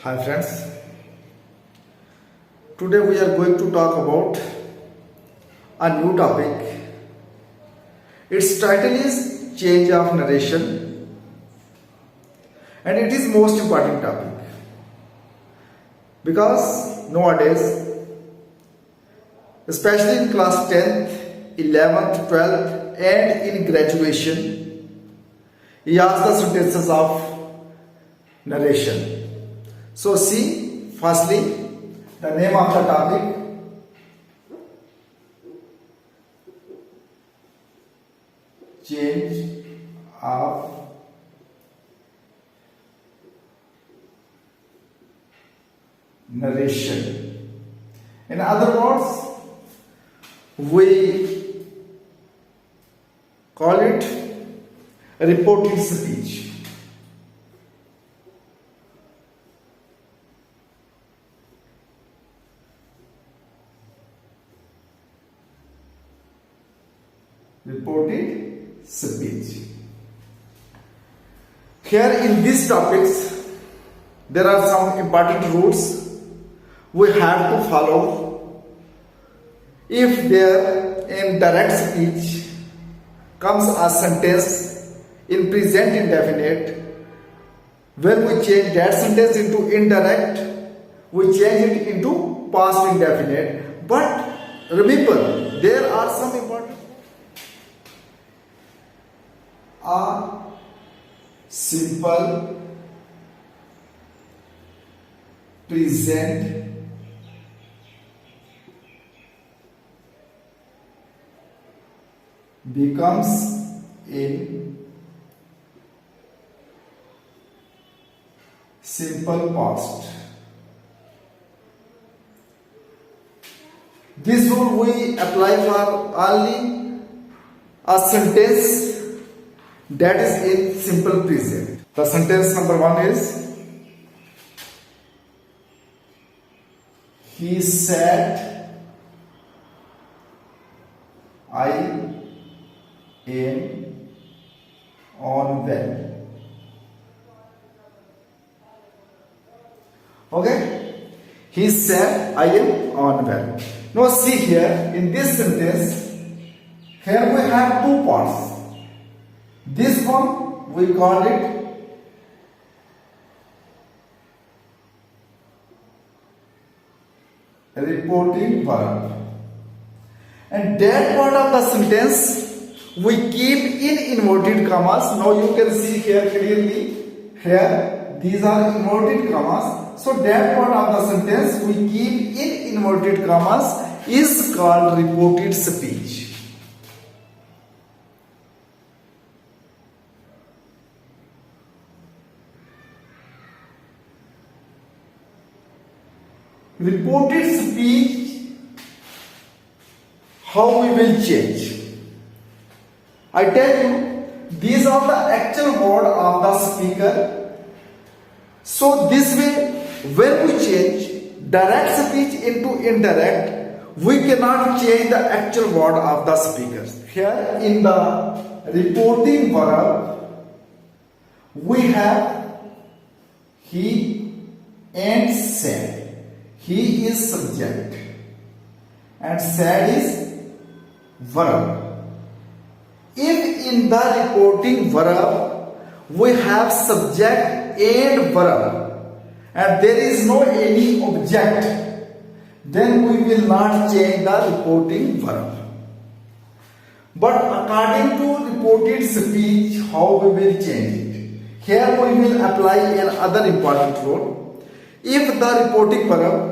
Hi friends, today we are going to talk about a new topic. Its title is Change of Narration and it is most important topic because nowadays, especially in class 10th, 11th, 12th and in graduation, he asks the sentences of narration. So see, firstly, the name of the topic, change of narration. In other words, we call it reported speech. Reported speech. Here in these topics, there are some important rules we have to follow. If there in direct speech comes a sentence in present indefinite, when we change that sentence into indirect, we change it into past indefinite. But remember, there are some important a simple present becomes in simple past. This rule we apply for only a sentence that is in simple present. The sentence number 1 is, he said, I am on well. Okay? He said, I am on well. Now see here, in this sentence, here we have two parts. This one we call it reporting verb, and that part of the sentence we keep in inverted commas. Now you can see here clearly, here these are inverted commas, so that part of the sentence we keep in inverted commas is called reported speech. Reported speech, how we will change? I tell you, these are the actual word of the speaker. So this way, when we change direct speech into indirect, we cannot change the actual word of the speaker. Here in the reporting verb, we have he and said. He is subject and said is verb. If in the reporting verb we have subject and verb and there is no any object, then we will not change the reporting verb. But according to reported speech, how we will change it? Here we will apply another important rule. If the reporting verb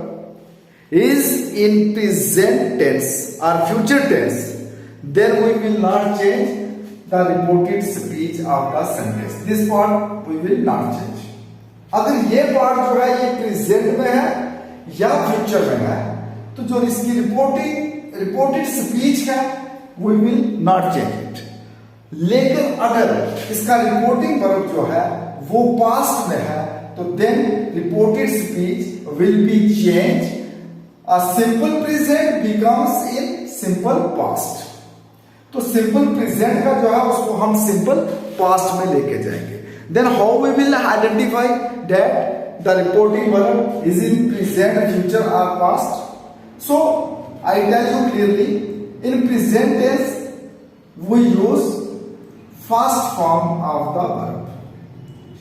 is in present tense or future tense, then we will not change the reported speech of the sentence. This part we will not change. अगर ये part जो है ये present में है या future में है, तो जो इसकी reported speech है, we will not change it. लेकिन अगर इसका reporting verb जो है वो past में है, तो then reported speech will be changed. A simple present becomes in simple past. तो सिंपल प्रेजेंट का जो है उसको हम सिंपल पास्ट में लेके जाएंगे. Then how we will identify that the reporting verb is in present, future or past. So I tell you clearly, in present tense we use first form of the verb.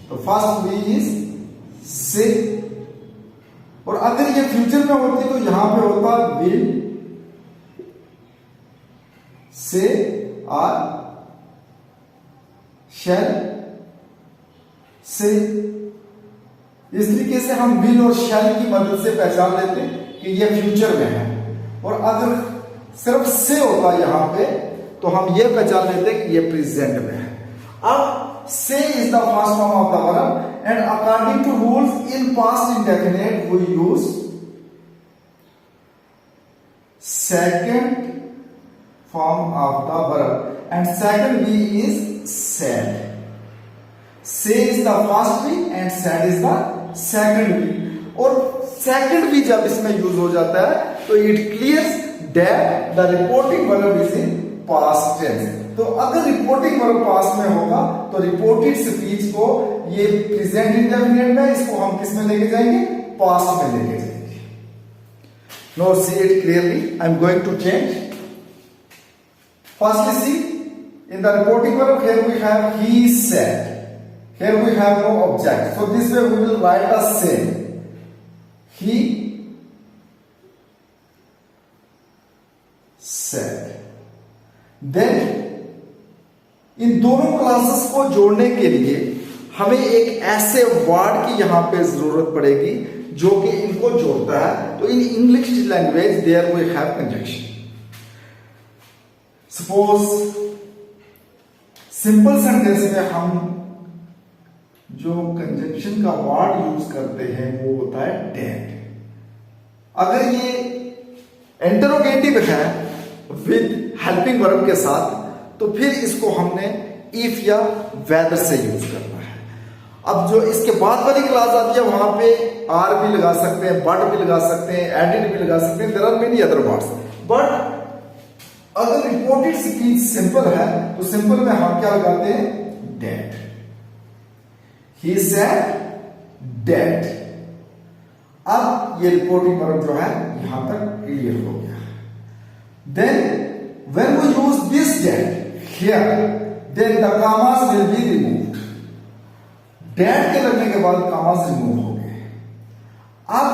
The first V is say, और अगर ये future में होती तो यहां पे होता will, से और शैल से। इस तरीके से हम विल और शैल की मदद से पहचान लेते कि ये फ्यूचर में है। और अगर सिर्फ से होता यहां पे तो हम ये पहचान लेते कि ये प्रेजेंट में है। अब से is the first form of the verb and according to rules in past indefinite we use second form of the verb and second V is said. Say is the first V and said is the second V. और second V जब इसमें use हो जाता है तो it clears that the reporting verb is in past tense. तो अगर reporting verb past में होगा तो रिपोर्टेड स्पीच को ये प्रेजेंट इंडेफिनिट में, इसको हम किस में लेके जाएंगे? पास्ट में लेके जाएंगे. Now see it clearly. I am going to change. Firstly, see, in the reporting verb here we have he said. Here we have no object. So this way we will write the same. He said. Then इन दोनों classes को जोड़ने के लिए हमें एक ऐसे word की यहां पे जरूरत पड़ेगी जो कि इनको जोड़ता है. तो in English language there we have conjunction. Suppose simple sentence में हम जो कंजंक्शन का वर्ड यूज करते हैं वो होता है डेड. अगर ये इंटरोगेटिव है विद हेल्पिंग वर्ब के साथ तो फिर इसको हमने इफ या वेदर से यूज करना है. अब जो इसके बाद वाली क्लास आती है वहां पे आर भी लगा सकते हैं, बट भी लगा सकते हैं, एडिड भी लगा सकते हैं. There are many other words. But अगर रिपोर्टेड स्पीच सिंपल है तो सिंपल में हम क्या लगाते हैं? डेड. He said that. अब ये रिपोर्टिंग वर्ब जो है यहां तक क्लियर हो गया. Then when we use this dead here, then the commas will be removed. Dead के लगने के बाद commas remove हो गए. अब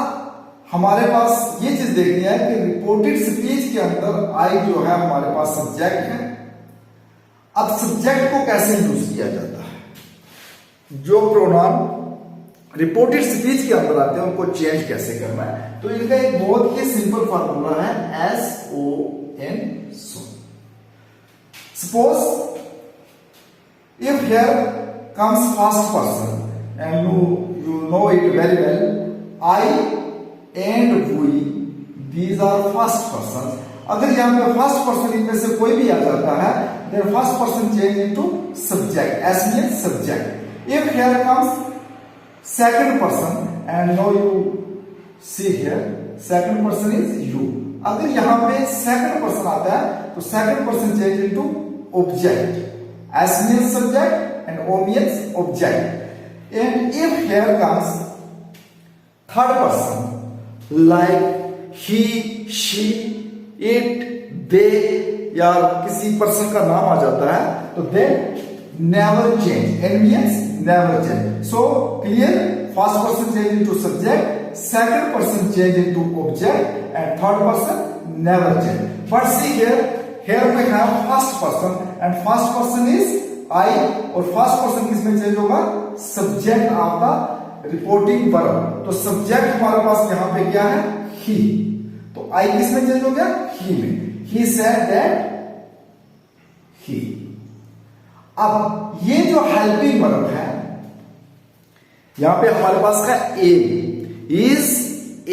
हमारे पास ये चीज देखनी है कि रिपोर्टेड स्पीच के अंदर आई जो है हमारे पास सब्जेक्ट है. अब सब्जेक्ट को कैसे यूज किया जाता है? जो प्रोनाउन रिपोर्टेड स्पीच के अंदर आते हैं उनको चेंज कैसे करना है? तो इनका एक बहुत ही सिंपल फॉर्मूला है SON. Suppose if here comes first person and you know it very well, I and we, these are first persons. अगर यहाँ पे फर्स्ट पर्सन इनमें से कोई भी आ जाता है then first person change into subject. S means subject. If here comes second person and now you see here second person is you. अगर यहाँ पे सेकंड पर्सन आता है तो second person change into object. S means subject and O means object. And if here comes third person like he, she, it, they या किसी person का नाम आ जाता है तो then never change. N means never change. So clear? First person change into subject, second person change into object, and third person never change. But see here we have first person and first person is I और first person किसमें change होगा? Subject of the reporting verb. तो subject हमारे पास यहाँ पे क्या है? He. तो I किसमें चेंज हो गया? He में. He said that he. अब ये जो हेल्पिंग वर्ब है यहां पे हमारे पास का एम इज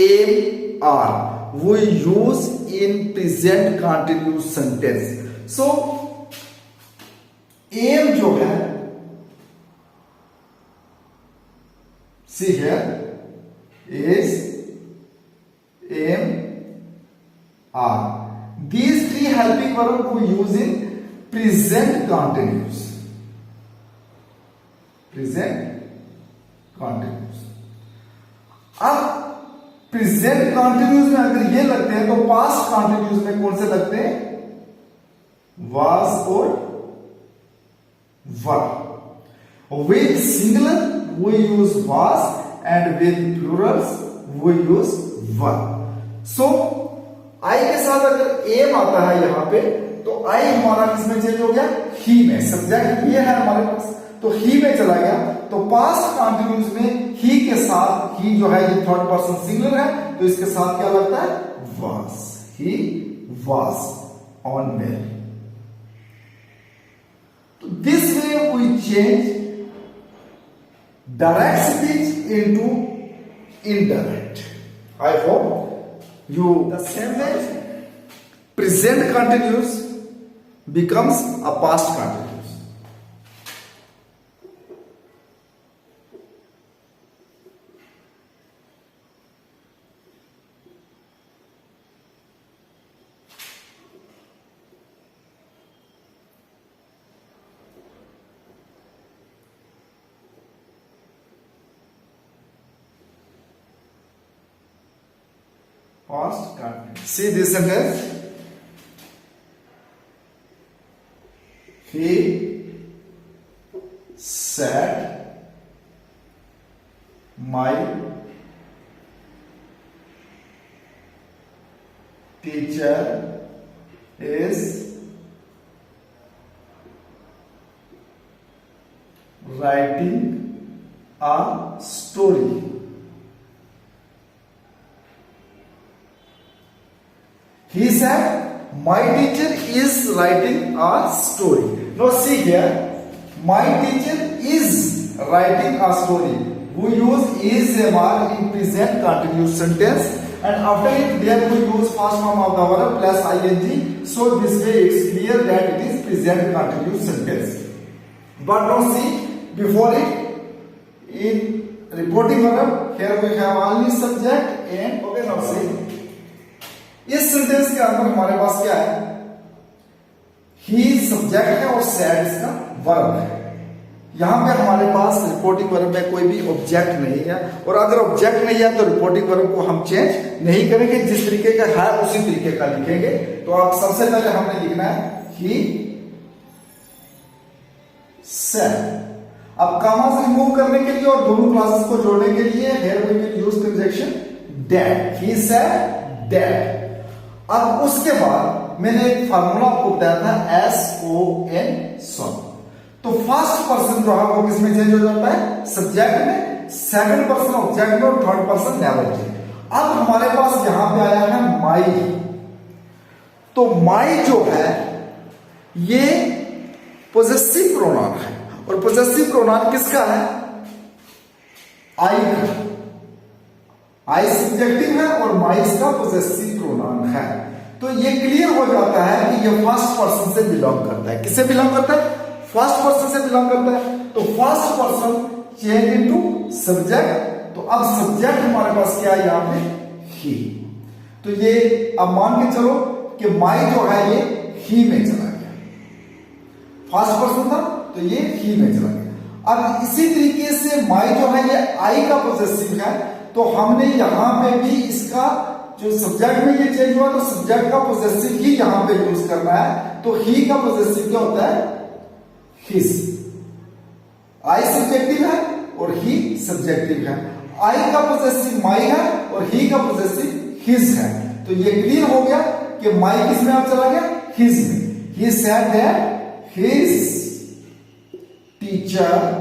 एम आर वो use in present continuous sentence. So am जो है see here is am are. These three helping verb को use in present continuous. Present continuous. अब प्रेजेंट कंटिन्यूस में अगर ये लगते हैं तो पास्ट कंटिन्यूस में कौन से लगते हैं? was और were. With singular we use was and with plurals we use were. So I के साथ अगर am आता है यहां पे तो I हमारा किसमें चेंज हो गया? he में. सब्जेक्ट ये है हमारे पास तो he में चला गया. तो पास्ट कंटिन्यूस में he के साथ he जो है ये थर्ड पर्सन सिंगुलर है तो इसके साथ क्या लगता है? was. He was on mail. तो this way we change direct speech into indirect. I hope you the same way present continuous becomes a past continuous. Past continuous. See this sentence. He said, my teacher is writing a story. He said, my teacher is writing a story. Now see here, my teacher is writing a story. We use is MR in present continuous sentence and after it there we use first form of the verb plus ing. So this way it's clear that it is present continuous sentence. But now see, before it, in reporting verb, here we have only subject and okay now see. इस sentence के अंदर हमारे पास क्या है? ही subject है और sad इसका वर्ब है. यहां पे हमारे पास रिपोर्टिंग वर्ब में कोई भी ऑब्जेक्ट नहीं है और अगर ऑब्जेक्ट नहीं है तो रिपोर्टिंग वर्ब को हम चेंज नहीं करेंगे. जिस तरीके का है उसी तरीके का लिखेंगे. तो आप सबसे पहले हमने लिखना है ही सेड. अब कॉमा रिमूव करने के लिए और दोनों क्लासेस को जोड़ने के लिए here we will use conjunction that. He said that. अब उसके बाद मैंने एक फार्मूला आपको बताया था SON सॉन. तो फर्स्ट पर्सन जो है वो किसमें चेंज हो जाता है? सब्जेक्ट में. सेकंड पर्सन ऑब्जेक्ट में और थर्ड पर्सन नेवर में. अब हमारे पास यहां पे आया है माई. तो माई जो है ये पोजेसिव प्रोनाउन है और पोजेसिव प्रोनाउन किसका है? आई का. आई सब्जेक्टिव है और माई इसका पोजेसिव प्रोनाउन है. तो ये क्लियर हो जाता है कि ये फर्स्ट पर्सन से बिलोंग करता है. किससे बिलोंग करता है? फर्स्ट पर्सन से बिलोंग करता है. तो first person change into subject. तो अब सब्जेक्ट हमारे पास क्या है? यहां पे ही. तो ये अब मान के चलो कि माई जो है ये ही में चला गया. फर्स्ट पर्सन था तो ये ही में चला गया. अब इसी तरीके से माई जो है ये आई का पोजेसिव है. तो हमने यहां पे भी इसका जो सब्जेक्ट में ये चेंज हुआ तो सब्जेक्ट का पोजेसिव ही यहां पे यूज करना है. तो ही का पोजेसिव क्या होता है? हिज. आई सब्जेक्टिव है और ही सब्जेक्टिव है. आई का पोजेसिव माई है और ही का पोजेसिव हिज है. तो ये क्लियर हो गया कि माई किस में अब चला गया? हिज में. ही सेड दैट हिज टीचर.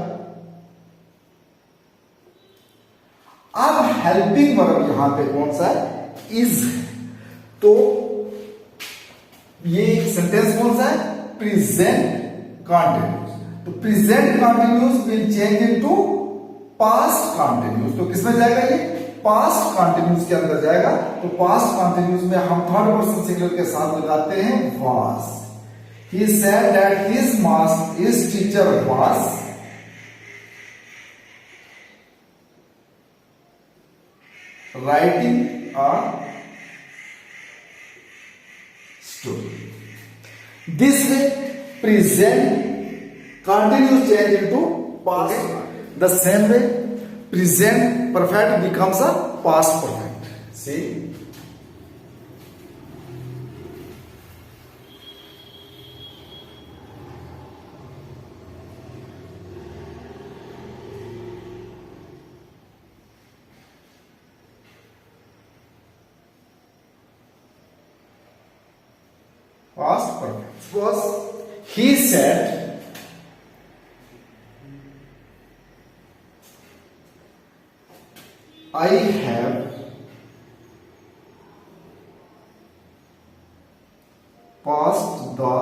अब हेल्पिंग वर्ब यहां पे कौन सा है? इज. तो ये सेंटेंस कौन सा है? Present continuous. तो present continuous will change into past continuous. तो किसमें जाएगा ये? पास्ट कंटिन्यूस के अंदर जाएगा. तो पास्ट कंटिन्यूस में हम थर्ड पर्सन सिंगुलर के साथ लगाते हैं was. He said that his teacher was writing a story. This way present continuous change into past. The same way present perfect becomes a past perfect. See, past perfect. Suppose he said, I have passed the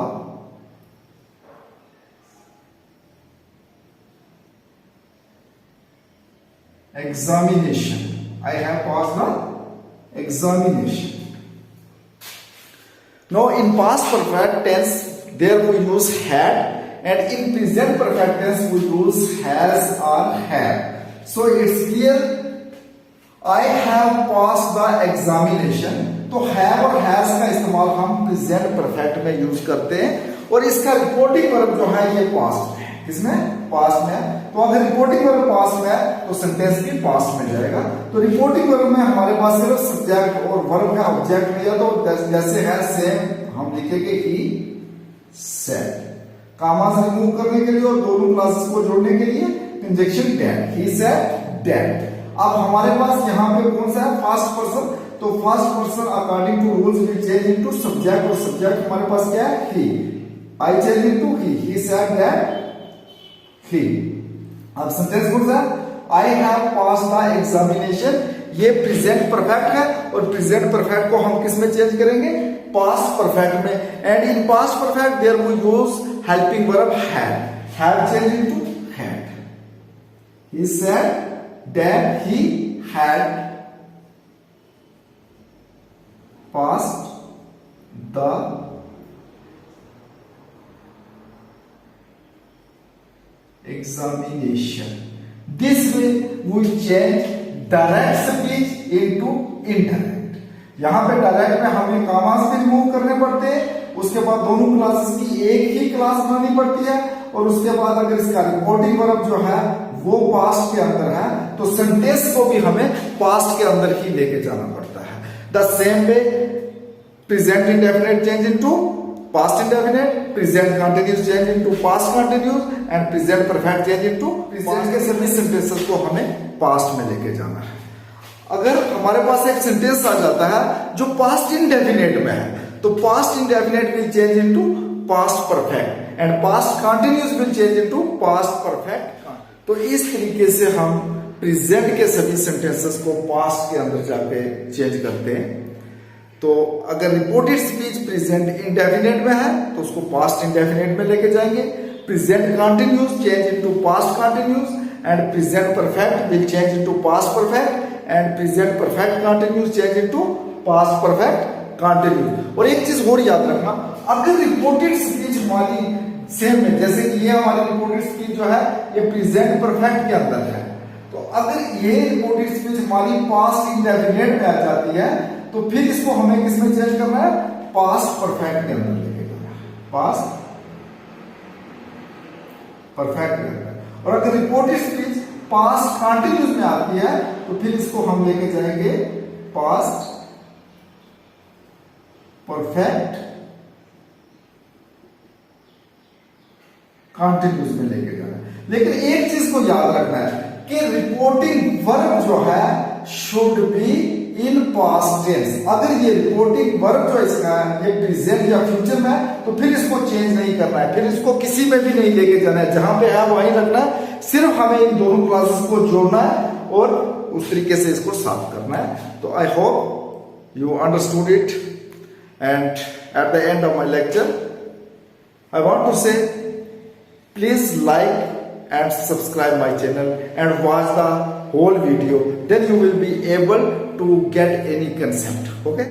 examination. I have passed the examination. Now in past perfect tense, there we use had, and in present perfect tense we use has or have. So it's clear, I have passed the examination. तो have और has का इस्तेमाल हम present perfect में use करते हैं, और इसका रिपोर्टिंग वर्ब जो है ये past में है. किसमें? past में. तो अगर रिपोर्टिंग वर्ब past में है तो सेंटेंस भी past में जाएगा. तो रिपोर्टिंग वर्ब में हमारे पास सिर्फ सब्जेक्ट और वर्ब का ऑब्जेक्ट नहीं है, तो जैसे है सेम हम लिखेंगे ही said. कामास रिमूव करने के लिए और दोनों क्लासेस को जोड़ने के लिए conjunction that. He said that. अब हमारे पास यहाँ पे कौन सा है? First person. तो first person according to rules will change into subject, और सब्जेक्ट हमारे पास क्या है? He. I change into he. He said that he. अब सेंटेंस कौन सा है? I have pass the examination. ये प्रेजेंट परफेक्ट है, और प्रेजेंट परफेक्ट को हम किस में चेंज करेंगे? पास्ट परफेक्ट में. And in past perfect there we use helping verb had. Have change into had. He said that he had passed the examination. This way we change direct speech into indirect. यहां पे direct में हमें कामास भी remove करने पड़ते हैं, उसके बाद दोनों क्लासेस की एक ही क्लास बनानी पड़ती है, और उसके बाद अगर इसका रिपोर्टिंग वर्ब जो है वो पास्ट के अंदर है, तो सेंटेंस को भी हमें पास्ट के अंदर ही लेके जाना पड़ता है. The same way present indefinite change into past indefinite, present continuous change into past continuous, and present perfect change into present के सभी सेंटेंसेस को हमें पास्ट में लेके जाना है. अगर हमारे पास एक सेंटेंस आ जाता है जो पास्ट इंडेफिनिट में है, तो past indefinite will change into past perfect, and past continuous will change into past perfect. तो इस तरीके से हम प्रेजेंट के सभी सेंटेंसेस को पास्ट के अंदर जाके चेंज करते हैं. तो अगर रिपोर्टेड स्पीच प्रेजेंट इंडेफिनिट में है तो उसको पास्ट इंडेफिनिट में लेके जाएंगे. Present continuous change into past continuous, and present perfect will change into past perfect, and present perfect continuous change into past perfect continuous. और एक चीज और याद रखना, अगर रिपोर्टेड स्पीच हमारी सेम में, जैसे कि ये हमारी रिपोर्टेड स्पीच जो है ये प्रेजेंट परफेक्ट के अंदर है, तो अगर ये रिपोर्टेड स्पीच हमारी पास्ट इंडेफिनिट में आ जाती है, तो फिर इसको हमें किस में चेंज करना है? पास्ट परफेक्ट के अंदर लेके जाना है. पास्ट परफेक्ट के अंदर. और अगर रिपोर्टेड स्पीच पास्ट कंटिन्यूअस में आती है, तो फिर इसको हम लेके जाएंगे पास्ट परफेक्ट कंटिन्यूअस में लेके जाना है. लेकिन एक चीज को याद रखना है कि रिपोर्टिंग वर्ब जो है should be in past tense. अगर ये रिपोर्टिंग वर्ब जो इसका है ये प्रेजेंट या फ्यूचर में है, तो फिर इसको चेंज नहीं करना है, फिर इसको किसी में भी नहीं लेके जाना है. जहां पे है वहीं रखना है. सिर्फ हमें इन दोनों क्लासेस को जोड़ना है और उस तरीके से इसको साफ करना है. तो I hope you understood it, and at the end of my lecture I want to say please like and subscribe my channel and watch the whole video, then you will be able to get any concept. Okay.